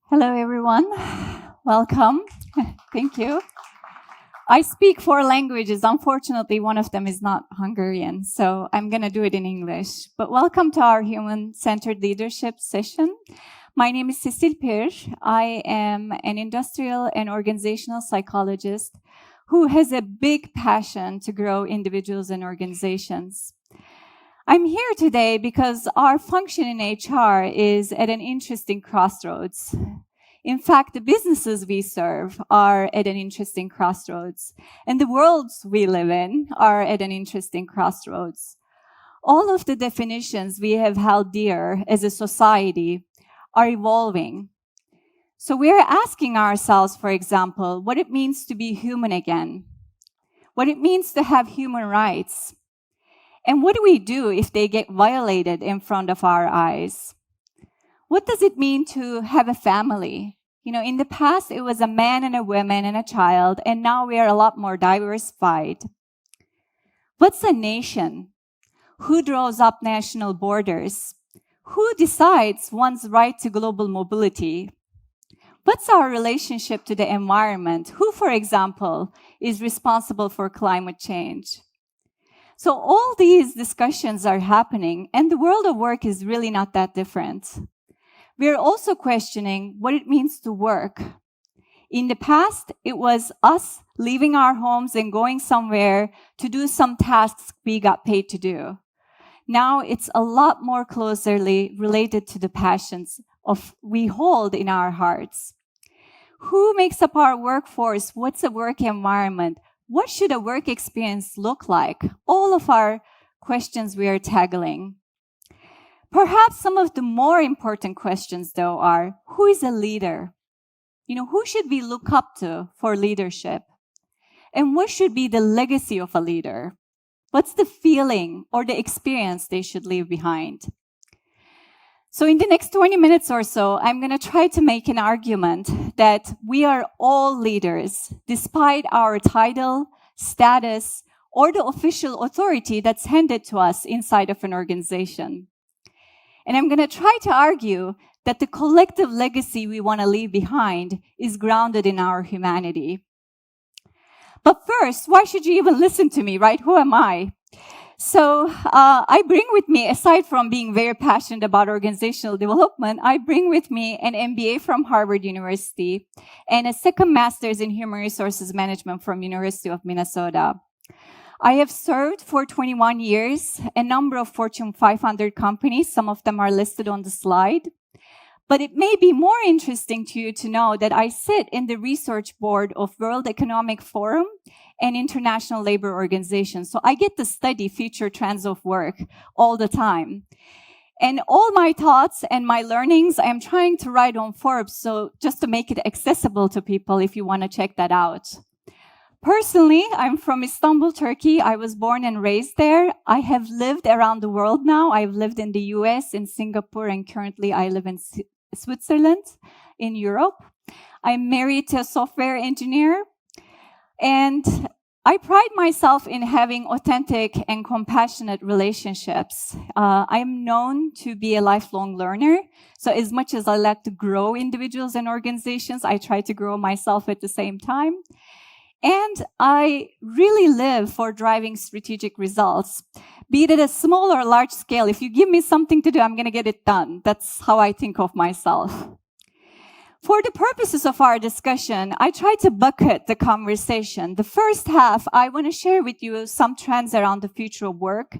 Hello, everyone. Welcome. Thank you. I speak 4 languages. Unfortunately, one of them is not Hungarian, so I'm going to do it in English. But welcome to our human-centered leadership session. My name is Sesil Pir. I am an industrial and organizational psychologist who has a big passion to grow individuals and organizations. I'm here today because our function in HR is at an interesting crossroads. In fact, the businesses we serve are at an interesting crossroads, and the worlds we live in are at an interesting crossroads. All of the definitions we have held dear as a society are evolving. So we're asking ourselves, for example, what it means to be human again, what it means to have human rights, and what do we do if they get violated in front of our eyes? What does it mean to have a family? You know, in the past, it was a man and a woman and a child, and now we are a lot more diversified. What's a nation? Who draws up national borders? Who decides one's right to global mobility? What's our relationship to the environment? Who, for example, is responsible for climate change? So all these discussions are happening, and the world of work is really not that different. We're also questioning what it means to work. In the past, it was us leaving our homes and going somewhere to do some tasks we got paid to do. Now it's a lot more closely related to the passions we hold in our hearts. Who makes up our workforce? What's a work environment? What should a work experience look like? All of our questions we are tackling. Perhaps some of the more important questions, though, are who is a leader? You know, who should we look up to for leadership? And what should be the legacy of a leader? What's the feeling or the experience they should leave behind? So in the next 20 minutes or so, I'm going to try to make an argument that we are all leaders, despite our title, status, or the official authority that's handed to us inside of an organization. And I'm going to try to argue that the collective legacy we want to leave behind is grounded in our humanity. But first, why should you even listen to me, right? Who am I? So I bring with me, aside from being very passionate about organizational development, I bring with me an MBA from Harvard University and a second master's in human resources management from University of Minnesota. I have served for 21 years a number of Fortune 500 companies. Some of them are listed on the slide. But it may be more interesting to you to know that I sit in the research board of World Economic Forum and International Labor Organization. So I get to study future trends of work all the time. And all my thoughts and my learnings, I'm trying to write on Forbes, so just to make it accessible to people if you want to check that out. Personally, I'm from Istanbul, Turkey. I was born and raised there. I have lived around the world now. I've lived in the US, in Singapore, and currently I live in Switzerland, in Europe. I'm married to a software engineer, and I pride myself in having authentic and compassionate relationships. I'm known to be a lifelong learner, so as much as I like to grow individuals and organizations, I try to grow myself at the same time. And I really live for driving strategic results, be it at a small or large scale. If you give me something to do, I'm going to get it done. That's how I think of myself. For the purposes of our discussion, I try to bucket the conversation. The first half, I want to share with you some trends around the future of work.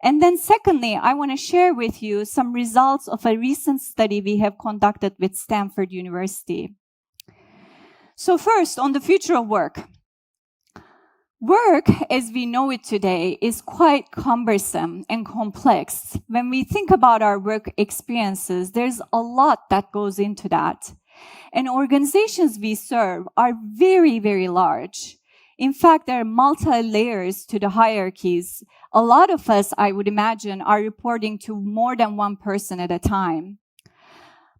And then secondly, I want to share with you some results of a recent study we have conducted with Stanford University. So first, on the future of work. Work, as we know it today, is quite cumbersome and complex. When we think about our work experiences, there's a lot that goes into that. And organizations we serve are very, very large. In fact, there are multi-layers to the hierarchies. A lot of us, I would imagine, are reporting to more than one person at a time.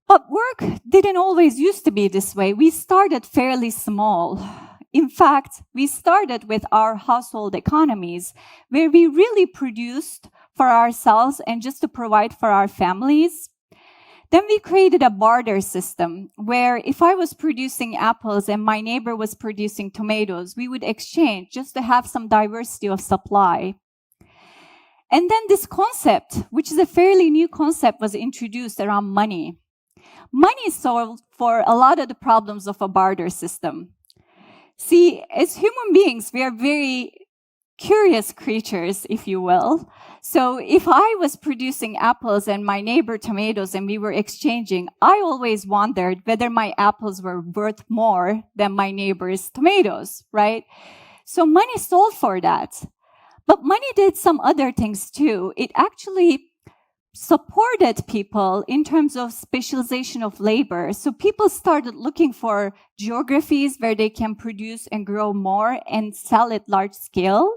But work didn't always used to be this way. We started fairly small. In fact, we started with our household economies, where we really produced for ourselves and just to provide for our families. Then we created a barter system where if I was producing apples and my neighbor was producing tomatoes, we would exchange just to have some diversity of supply. And then this concept, which is a fairly new concept, was introduced around money. Money solved for a lot of the problems of a barter system. See, as human beings, we are very curious creatures, if you will. So if I was producing apples and my neighbor tomatoes and we were exchanging, I always wondered whether my apples were worth more than my neighbor's tomatoes, right? So money solved for that. But money did some other things too. It actually supported people in terms of specialization of labor. So people started looking for geographies where they can produce and grow more and sell at large scale.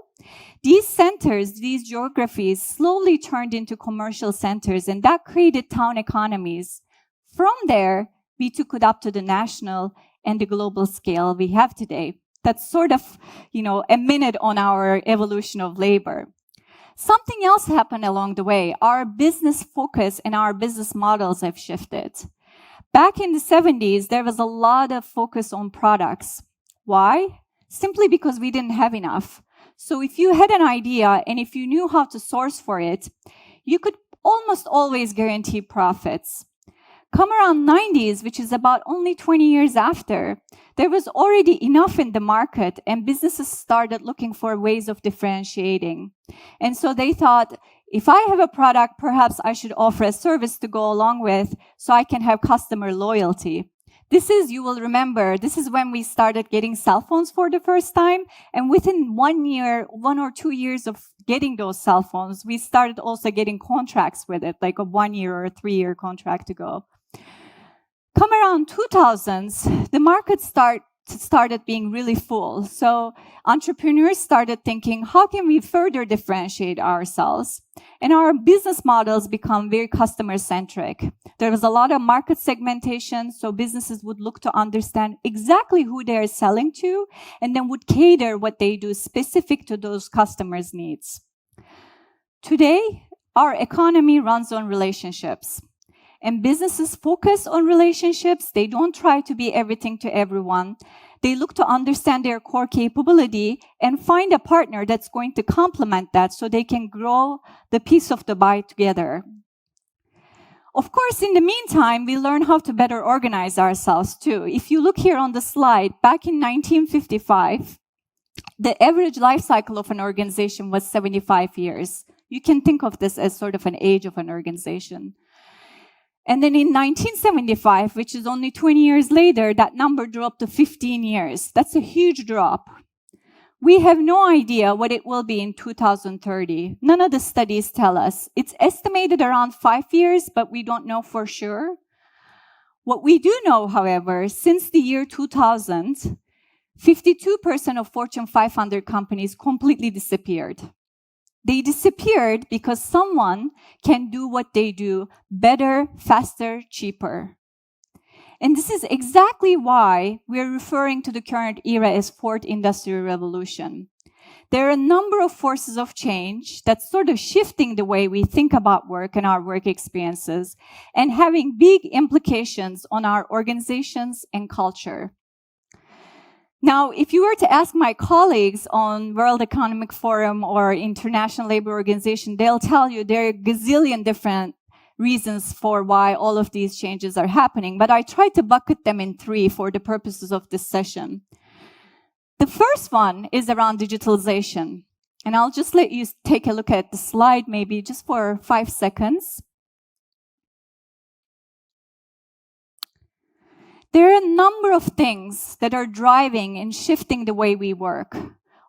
These centers, these geographies, slowly turned into commercial centers, and that created town economies. From there, we took it up to the national and the global scale we have today. That's sort of, a minute on our evolution of labor. Something else happened along the way. Our business focus and our business models have shifted. Back in the 70s, there was a lot of focus on products. Why? Simply because we didn't have enough. So if you had an idea and if you knew how to source for it, you could almost always guarantee profits. Come around 90s, which is about only 20 years after, there was already enough in the market and businesses started looking for ways of differentiating. And so they thought, if I have a product, perhaps I should offer a service to go along with so I can have customer loyalty. You will remember, this is when we started getting cell phones for the first time. And within 1 or 2 years of getting those cell phones, we started also getting contracts with it, like a 1 year or a 3-year contract to go. Come around 2000s, the market started being really full. So entrepreneurs started thinking, how can we further differentiate ourselves? And our business models become very customer-centric. There was a lot of market segmentation, so businesses would look to understand exactly who they're selling to, and then would cater what they do specific to those customers' needs. Today, our economy runs on relationships. And businesses focus on relationships. They don't try to be everything to everyone. They look to understand their core capability and find a partner that's going to complement that so they can grow the piece of the pie together. Of course, in the meantime, we learn how to better organize ourselves too. If you look here on the slide, back in 1955, the average life cycle of an organization was 75 years. You can think of this as sort of an age of an organization. And then in 1975, which is only 20 years later, that number dropped to 15 years. That's a huge drop. We have no idea what it will be in 2030. None of the studies tell us. It's estimated around 5 years, but we don't know for sure. What we do know, however, since the year 2000, 52% of Fortune 500 companies completely disappeared. They disappeared because someone can do what they do better, faster, cheaper. And this is exactly why we're referring to the current era as Fourth Industrial Revolution. There are a number of forces of change that's sort of shifting the way we think about work and our work experiences and having big implications on our organizations and culture. Now, if you were to ask my colleagues on World Economic Forum or International Labor Organization, they'll tell you there are a gazillion different reasons for why all of these changes are happening, but I tried to bucket them in 3 for the purposes of this session. The first one is around digitalization, and I'll just let you take a look at the slide maybe just for 5 seconds. There are a number of things that are driving and shifting the way we work.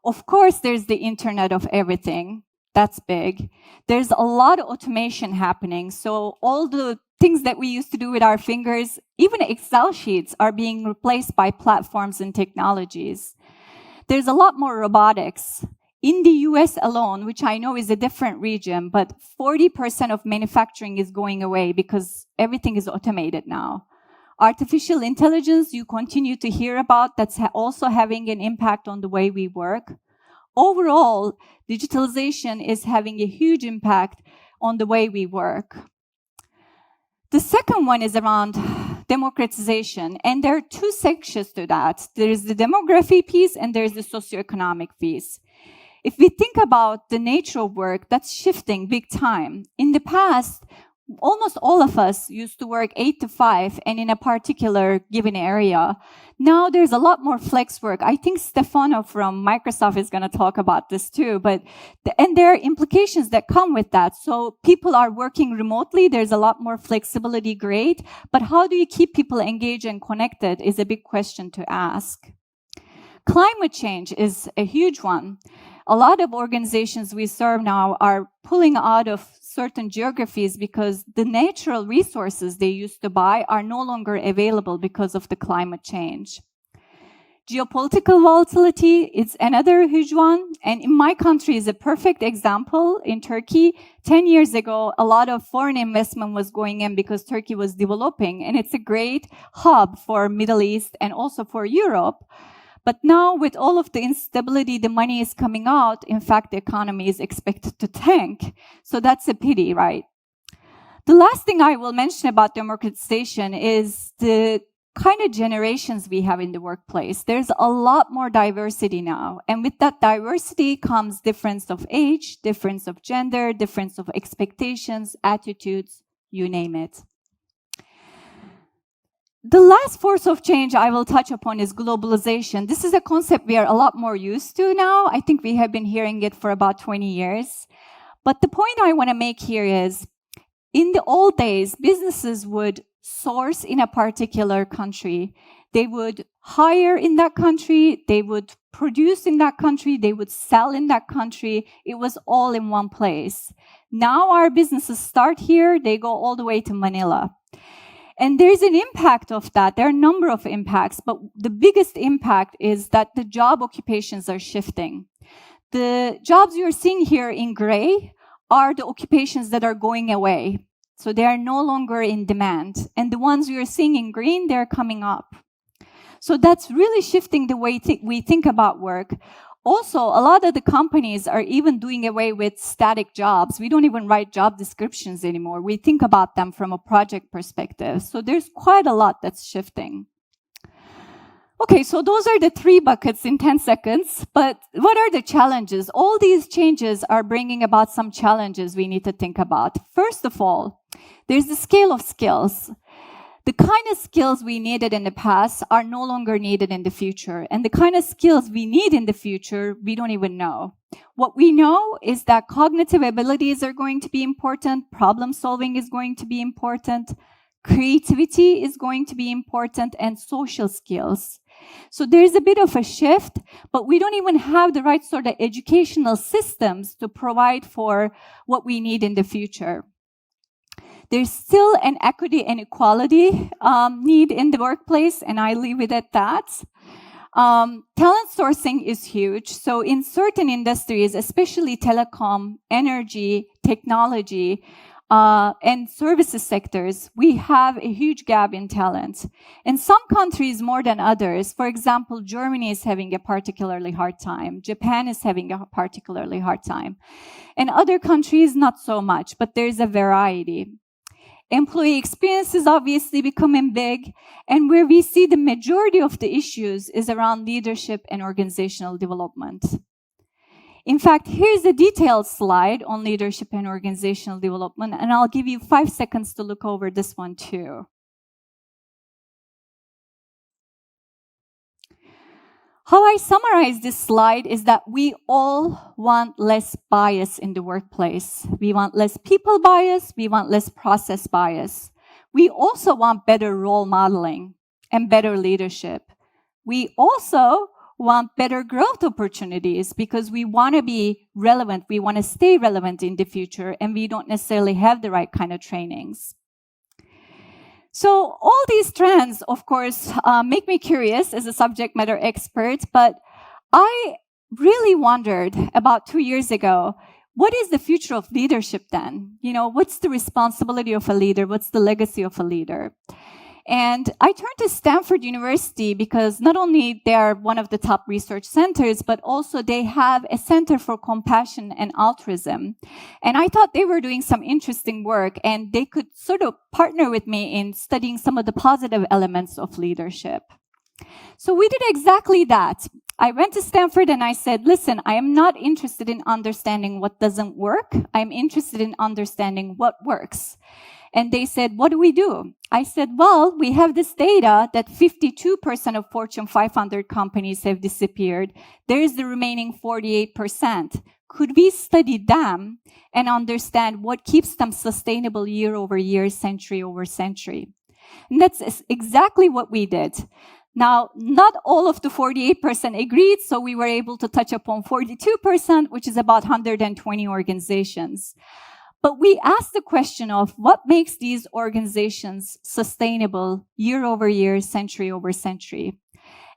Of course, there's the Internet of Everything. That's big. There's a lot of automation happening. So all the things that we used to do with our fingers, even Excel sheets, are being replaced by platforms and technologies. There's a lot more robotics. In the US alone, which I know is a different region, but 40% of manufacturing is going away because everything is automated now. Artificial intelligence, you continue to hear about, that's also having an impact on the way we work. Overall, digitalization is having a huge impact on the way we work. The second one is around democratization, and there are two sections to that. There is the demography piece and there is the socioeconomic piece. If we think about the nature of work, that's shifting big time. In the past, almost all of us used to work 8 to 5 and in a particular given area. Now there's a lot more flex work. I think Stefano from Microsoft is going to talk about this too, and there are implications that come with that. So people are working remotely. There's a lot more flexibility, great. But how do you keep people engaged and connected is a big question to ask. Climate change is a huge one. A lot of organizations we serve now are pulling out of certain geographies because the natural resources they used to buy are no longer available because of the climate change. Geopolitical volatility is another huge one. And in my country is a perfect example. In Turkey, 10 years ago, a lot of foreign investment was going in because Turkey was developing. And it's a great hub for Middle East and also for Europe. But now with all of the instability, the money is coming out. In fact, the economy is expected to tank. So that's a pity, right? The last thing I will mention about democratization is the kind of generations we have in the workplace. There's a lot more diversity now. And with that diversity comes difference of age, difference of gender, difference of expectations, attitudes, you name it. The last force of change I will touch upon is globalization. This is a concept we are a lot more used to now. I think we have been hearing it for about 20 years. But the point I want to make here is, in the old days, businesses would source in a particular country. They would hire in that country. They would produce in that country. They would sell in that country. It was all in one place. Now our businesses start here. They go all the way to Manila. And there's an impact of that. There are a number of impacts, but the biggest impact is that the job occupations are shifting. The jobs you're seeing here in gray are the occupations that are going away. So they are no longer in demand. And the ones you're seeing in green, they're coming up. So that's really shifting the way we think about work. Also, a lot of the companies are even doing away with static jobs. We don't even write job descriptions anymore. We think about them from a project perspective. So there's quite a lot that's shifting. Okay, so those are the 3 buckets in 10 seconds. But what are the challenges? All these changes are bringing about some challenges we need to think about. First of all, there's the scale of skills. The kind of skills we needed in the past are no longer needed in the future. And the kind of skills we need in the future, we don't even know. What we know is that cognitive abilities are going to be important, problem solving is going to be important, creativity is going to be important, and social skills. So there's a bit of a shift, but we don't even have the right sort of educational systems to provide for what we need in the future. There's still an equity and equality need in the workplace, and I leave it at that. Talent sourcing is huge. So in certain industries, especially telecom, energy, technology, and services sectors, we have a huge gap in talent. In some countries more than others, for example, Germany is having a particularly hard time. Japan is having a particularly hard time. In other countries, not so much, but there's a variety. Employee experience is obviously becoming big, and where we see the majority of the issues is around leadership and organizational development. In fact, here's a detailed slide on leadership and organizational development, and I'll give you 5 seconds to look over this one too. How I summarize this slide is that we all want less bias in the workplace. We want less people bias. We want less process bias. We also want better role modeling and better leadership. We also want better growth opportunities because we want to be relevant. We want to stay relevant in the future, and we don't necessarily have the right kind of trainings. So all these trends, of course, make me curious as a subject matter expert, but I really wondered about 2 years ago, what is the future of leadership then? You know, what's the responsibility of a leader? What's the legacy of a leader? And I turned to Stanford University because not only they are one of the top research centers, but also they have a center for compassion and altruism. And I thought they were doing some interesting work and they could sort of partner with me in studying some of the positive elements of leadership. So we did exactly that. I went to Stanford and I said, listen, I am not interested in understanding what doesn't work. I'm interested in understanding what works. And they said, what do we do? I said, well, we have this data that 52% of Fortune 500 companies have disappeared. There is the remaining 48%. Could we study them and understand what keeps them sustainable year over year, century over century? And that's exactly what we did. Now, not all of the 48% agreed, so we were able to touch upon 42%, which is about 120 organizations. But we asked the question of what makes these organizations sustainable year over year, century over century.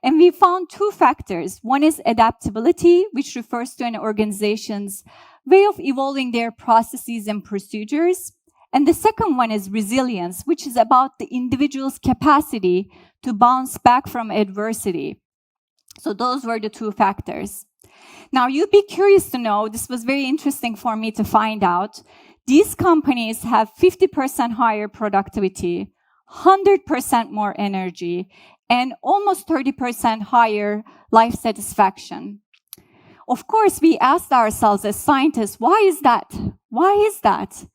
And we found two factors. One is adaptability, which refers to an organization's way of evolving their processes and procedures. And the second one is resilience, which is about the individual's capacity to bounce back from adversity. So those were the two factors. Now, you'd be curious to know, this was very interesting for me to find out, these companies have 50% higher productivity, 100% more energy, and almost 30% higher life satisfaction. Of course, we asked ourselves as scientists, why is that? Why is that?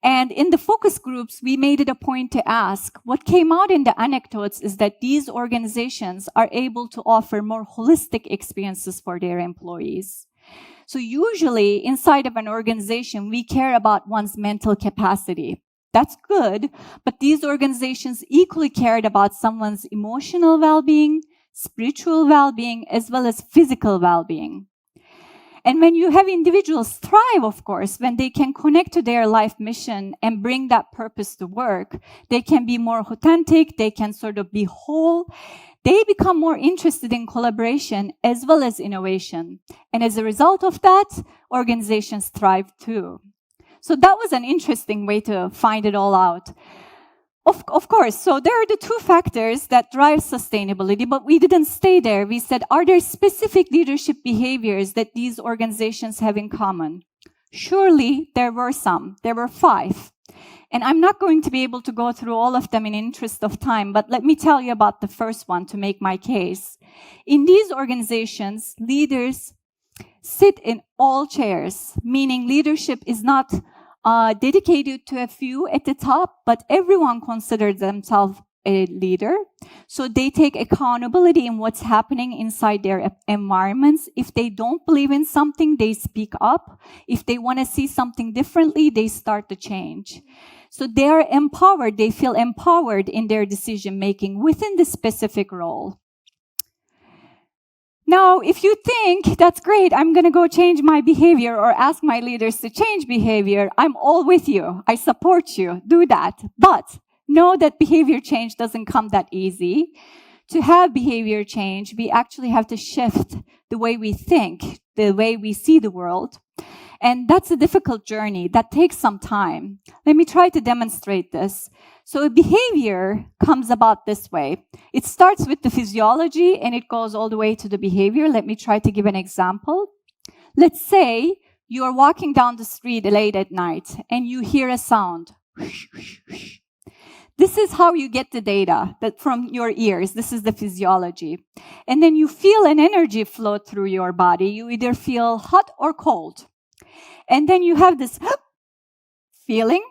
And in the focus groups, we made it a point to ask, what came out in the anecdotes is that these organizations are able to offer more holistic experiences for their employees. So usually, inside of an organization, we care about one's mental capacity. That's good, but these organizations equally cared about someone's emotional well-being, spiritual well-being, as well as physical well-being. And when you have individuals thrive, of course, when they can connect to their life mission and bring that purpose to work, they can be more authentic, they can sort of be whole, they become more interested in collaboration as well as innovation. And as a result of that, organizations thrive too. So that was an interesting way to find it all out. Of course, so there are the two factors that drive sustainability, but we didn't stay there. We said, are there specific leadership behaviors that these organizations have in common? Surely there were some. There were 5. And I'm not going to be able to go through all of them in interest of time, but let me tell you about the first one to make my case. In these organizations, leaders sit in all chairs, meaning leadership is not dedicated to a few at the top, but everyone considers themselves a leader. So they take accountability in what's happening inside their environments. If they don't believe in something, they speak up. If they want to see something differently, they start the change. So they are empowered. They feel empowered in their decision-making within the specific role. Now, if you think, that's great, I'm going to go change my behavior or ask my leaders to change behavior, I'm all with you. I support you. Do that. But know that behavior change doesn't come that easy. To have behavior change, we actually have to shift the way we think, the way we see the world. And that's a difficult journey. That takes some time. Let me try to demonstrate this. So a behavior comes about this way. It starts with the physiology and it goes all the way to the behavior. Let me try to give an example. Let's say you are walking down the street late at night and you hear a sound. This is how you get the data that from your ears. This is the physiology. And then you feel an energy flow through your body. You either feel hot or cold. And then you have this feeling,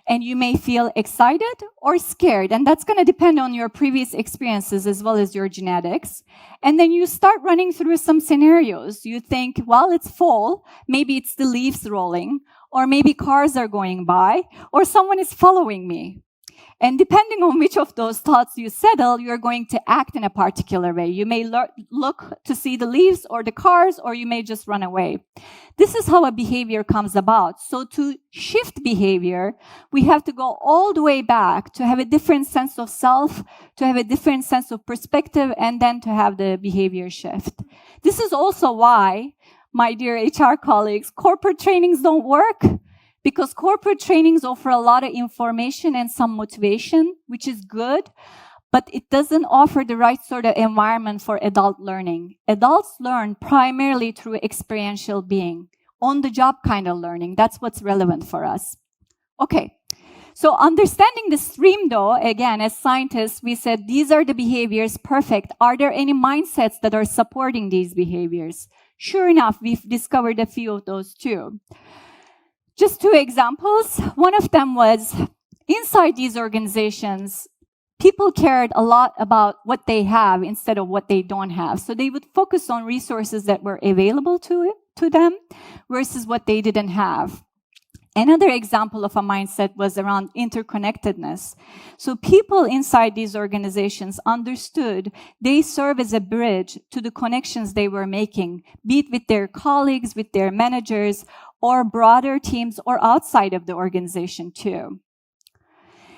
and you may feel excited or scared. And that's going to depend on your previous experiences as well as your genetics. And then you start running through some scenarios. You think, well, it's fall. Maybe it's the leaves rolling. Or maybe cars are going by. Or someone is following me. And depending on which of those thoughts you settle, you're going to act in a particular way. You may look to see the leaves or the cars, or you may just run away. This is how a behavior comes about. So to shift behavior, we have to go all the way back to have a different sense of self, to have a different sense of perspective, and then to have the behavior shift. This is also why, my dear HR colleagues, corporate trainings don't work. Because corporate trainings offer a lot of information and some motivation, which is good. but it doesn't offer the right sort of environment for adult learning. Adults learn primarily through experiential being, on-the-job kind of learning. That's what's relevant for us. Okay, so understanding the stream, though, again, as scientists, we said these are the behaviors, perfect. Are there any mindsets that are supporting these behaviors? Sure enough, we've discovered a few of those too. Just 2 examples. One of them was inside these organizations, people cared a lot about what they have instead of what they don't have. So they would focus on resources that were available to them versus what they didn't have. Another example of a mindset was around interconnectedness. So people inside these organizations understood they serve as a bridge to the connections they were making, be it with their colleagues, with their managers, or broader teams, or outside of the organization too.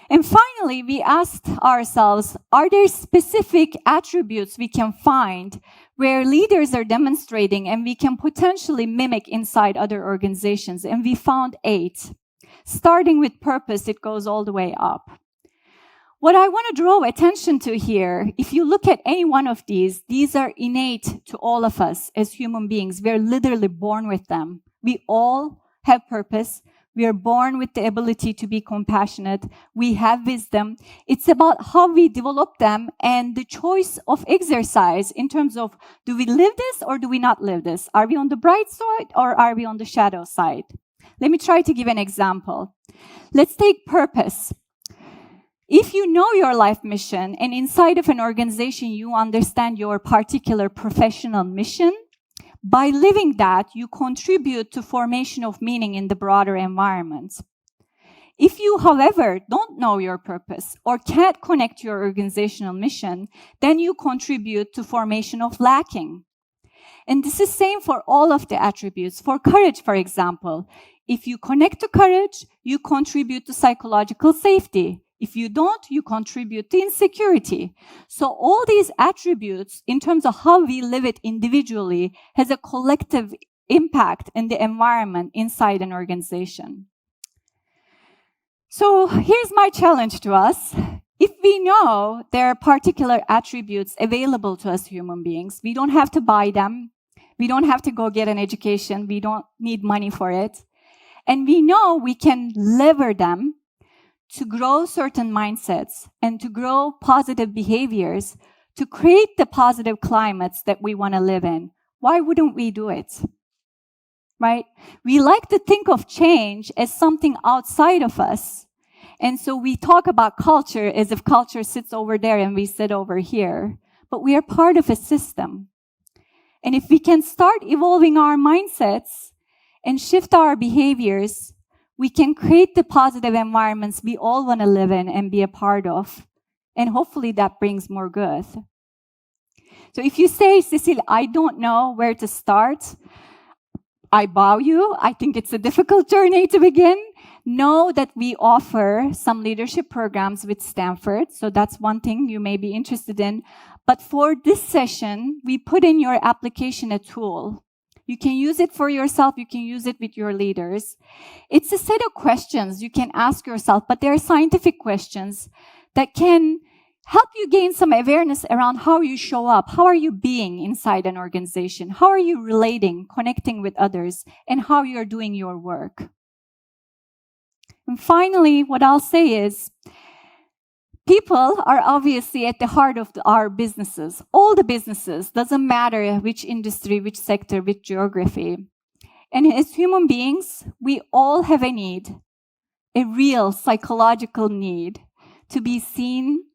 And finally, we asked ourselves, are there specific attributes we can find where leaders are demonstrating and we can potentially mimic inside other organizations? And we found 8. Starting with purpose, it goes all the way up. What I want to draw attention to here, if you look at any one of these are innate to all of us as human beings. We're literally born with them. We all have purpose. We are born with the ability to be compassionate. We have wisdom. It's about how we develop them and the choice of exercise in terms of, do we live this or do we not live this? Are we on the bright side or are we on the shadow side? Let me try to give an example. Let's take purpose. If you know your life mission and inside of an organization you understand your particular professional mission, by living that, you contribute to formation of meaning in the broader environment. If you, however, don't know your purpose or can't connect your organizational mission, then you contribute to formation of lacking. And this is same for all of the attributes. For courage, for example, if you connect to courage, you contribute to psychological safety. If you don't, you contribute to insecurity. So all these attributes, in terms of how we live it individually, has a collective impact in the environment inside an organization. So here's my challenge to us. If we know there are particular attributes available to us human beings, we don't have to buy them. We don't have to go get an education. We don't need money for it. And we know we can lever them to grow certain mindsets and to grow positive behaviors, to create the positive climates that we want to live in. Why wouldn't we do it? Right? We like to think of change as something outside of us. And so we talk about culture as if culture sits over there and we sit over here. But we are part of a system. And if we can start evolving our mindsets and shift our behaviors, we can create the positive environments we all want to live in and be a part of. And hopefully that brings more good. So if you say, Sesil, I don't know where to start, I bow you. I think it's a difficult journey to begin. Know that we offer some leadership programs with Stanford. So that's one thing you may be interested in. But for this session, we put in your application a tool. You can use it for yourself. You can use it with your leaders. It's a set of questions you can ask yourself, but they're scientific questions that can help you gain some awareness around how you show up. How are you being inside an organization? How are you relating, connecting with others, and how you're doing your work? And finally, what I'll say is, people are obviously at the heart of our businesses. All the businesses, doesn't matter which industry, which sector, which geography. And as human beings, we all have a need, a real psychological need to be seen,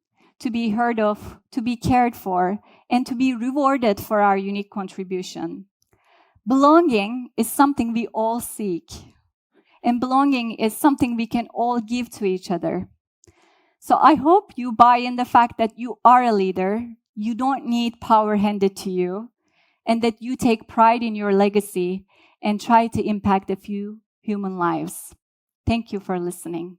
to be heard of, to be cared for, and to be rewarded for our unique contribution. Belonging is something we all seek. And belonging is something we can all give to each other. So I hope you buy in the fact that you are a leader, you don't need power handed to you, and that you take pride in your legacy and try to impact a few human lives. Thank you for listening.